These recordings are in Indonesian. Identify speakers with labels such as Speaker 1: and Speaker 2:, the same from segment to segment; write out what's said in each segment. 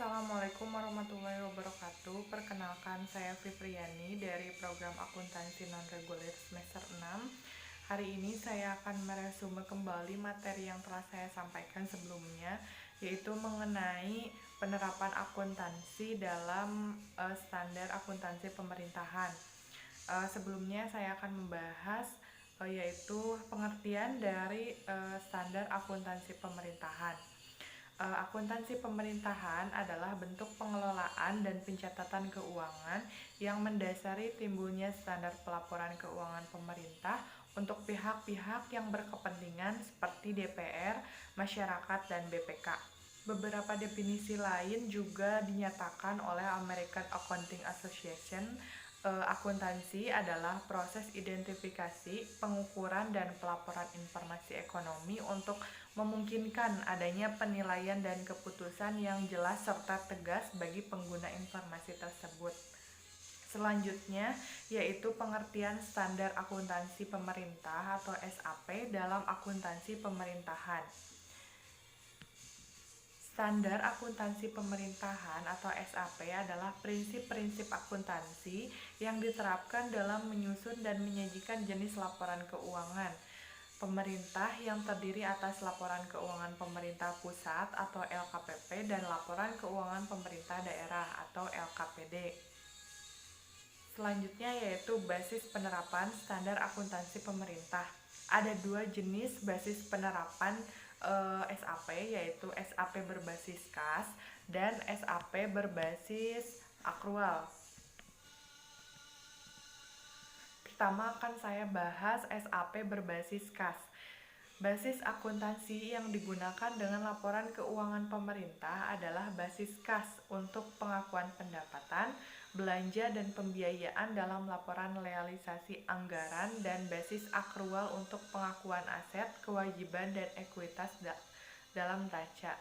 Speaker 1: Assalamualaikum warahmatullahi wabarakatuh. Perkenalkan, saya Fitriani dari program akuntansi non-reguler semester 6. Hari ini saya akan meresume kembali materi yang telah saya sampaikan sebelumnya, yaitu mengenai penerapan akuntansi dalam standar akuntansi pemerintahan. Sebelumnya saya akan membahas yaitu pengertian dari standar akuntansi pemerintahan. Akuntansi pemerintahan adalah bentuk pengelolaan dan pencatatan keuangan yang mendasari timbulnya standar pelaporan keuangan pemerintah untuk pihak-pihak yang berkepentingan seperti DPR, masyarakat, dan BPK. Beberapa definisi lain juga dinyatakan oleh American Accounting Association. Akuntansi adalah proses identifikasi, pengukuran, dan pelaporan informasi ekonomi untuk memungkinkan adanya penilaian dan keputusan yang jelas serta tegas bagi pengguna informasi tersebut. Selanjutnya yaitu pengertian standar akuntansi pemerintah atau SAP dalam akuntansi pemerintahan. Standar akuntansi pemerintahan atau SAP adalah prinsip-prinsip akuntansi yang diterapkan dalam menyusun dan menyajikan jenis laporan keuangan pemerintah yang terdiri atas laporan keuangan pemerintah pusat atau LKPP dan laporan keuangan pemerintah daerah atau LKPD. Selanjutnya yaitu basis penerapan standar akuntansi pemerintah. Ada dua jenis basis penerapan SAP, yaitu SAP berbasis kas dan SAP berbasis akrual. Pertama akan saya bahas SAP berbasis kas. Basis akuntansi yang digunakan dengan laporan keuangan pemerintah adalah basis kas untuk pengakuan pendapatan, belanja, dan pembiayaan dalam laporan realisasi anggaran, dan basis akrual untuk pengakuan aset, kewajiban, dan ekuitas dalam neraca.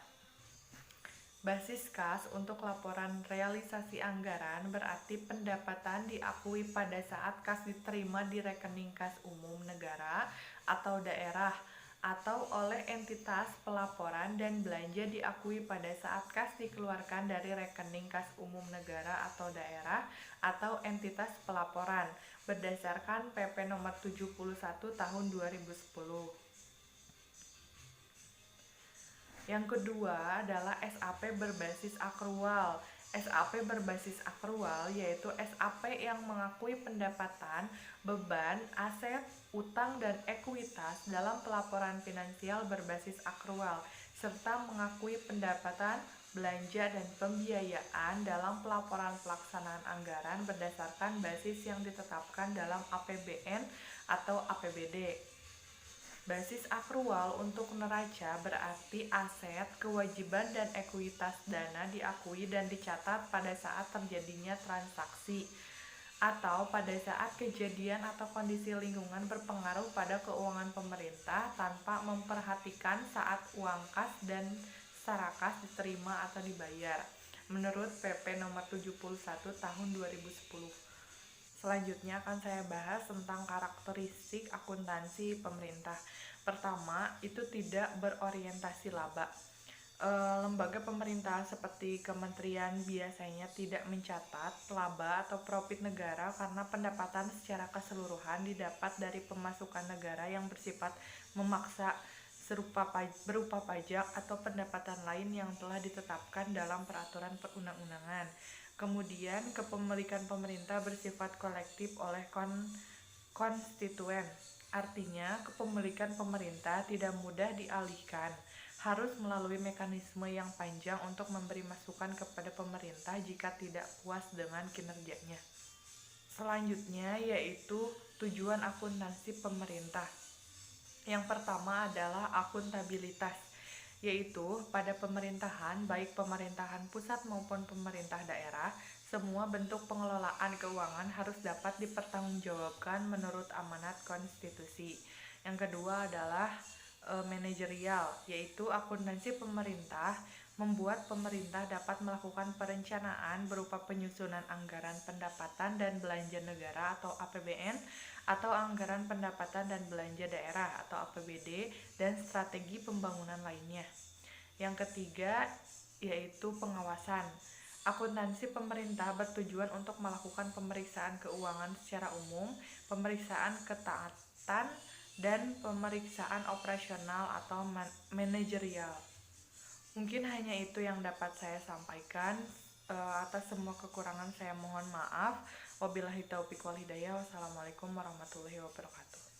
Speaker 1: Basis kas untuk laporan realisasi anggaran berarti pendapatan diakui pada saat kas diterima di rekening kas umum negara atau daerah atau oleh entitas pelaporan, dan belanja diakui pada saat kas dikeluarkan dari rekening kas umum negara atau daerah atau entitas pelaporan berdasarkan PP nomor 71 tahun 2010. Yang kedua adalah SAP berbasis akrual. SAP berbasis akrual yaitu SAP yang mengakui pendapatan, beban, aset, utang, dan ekuitas dalam pelaporan finansial berbasis akrual, serta mengakui pendapatan, belanja, dan pembiayaan dalam pelaporan pelaksanaan anggaran berdasarkan basis yang ditetapkan dalam APBN atau APBD. Basis akrual untuk neraca berarti aset, kewajiban, dan ekuitas dana diakui dan dicatat pada saat terjadinya transaksi atau pada saat kejadian atau kondisi lingkungan berpengaruh pada keuangan pemerintah tanpa memperhatikan saat uang kas dan secara kas diterima atau dibayar menurut PP nomor 71 tahun 2010. Selanjutnya akan saya bahas tentang karakteristik akuntansi pemerintah. Pertama, itu tidak berorientasi laba. Lembaga pemerintah seperti kementerian biasanya tidak mencatat laba atau profit negara karena pendapatan secara keseluruhan didapat dari pemasukan negara yang bersifat memaksa berupa pajak atau pendapatan lain yang telah ditetapkan dalam peraturan perundang-undangan. Kemudian, kepemilikan pemerintah bersifat kolektif oleh konstituen. Artinya, kepemilikan pemerintah tidak mudah dialihkan, harus melalui mekanisme yang panjang untuk memberi masukan kepada pemerintah jika tidak puas dengan kinerjanya. Selanjutnya yaitu tujuan akuntansi pemerintah. Yang pertama adalah akuntabilitas, yaitu pada pemerintahan, baik pemerintahan pusat maupun pemerintah daerah, semua bentuk pengelolaan keuangan harus dapat dipertanggungjawabkan menurut amanat konstitusi. Yang kedua adalah manajerial, yaitu akuntansi pemerintah membuat pemerintah dapat melakukan perencanaan berupa penyusunan anggaran pendapatan dan belanja negara atau APBN atau anggaran pendapatan dan belanja daerah atau APBD dan strategi pembangunan lainnya. Yang ketiga yaitu pengawasan. Akuntansi pemerintah bertujuan untuk melakukan pemeriksaan keuangan secara umum, pemeriksaan ketaatan, dan pemeriksaan operasional atau manajerial. Mungkin hanya itu yang dapat saya sampaikan. Atas semua kekurangan saya mohon maaf. Wabillahi taufiq wal hidayah. Wassalamualaikum warahmatullahi wabarakatuh.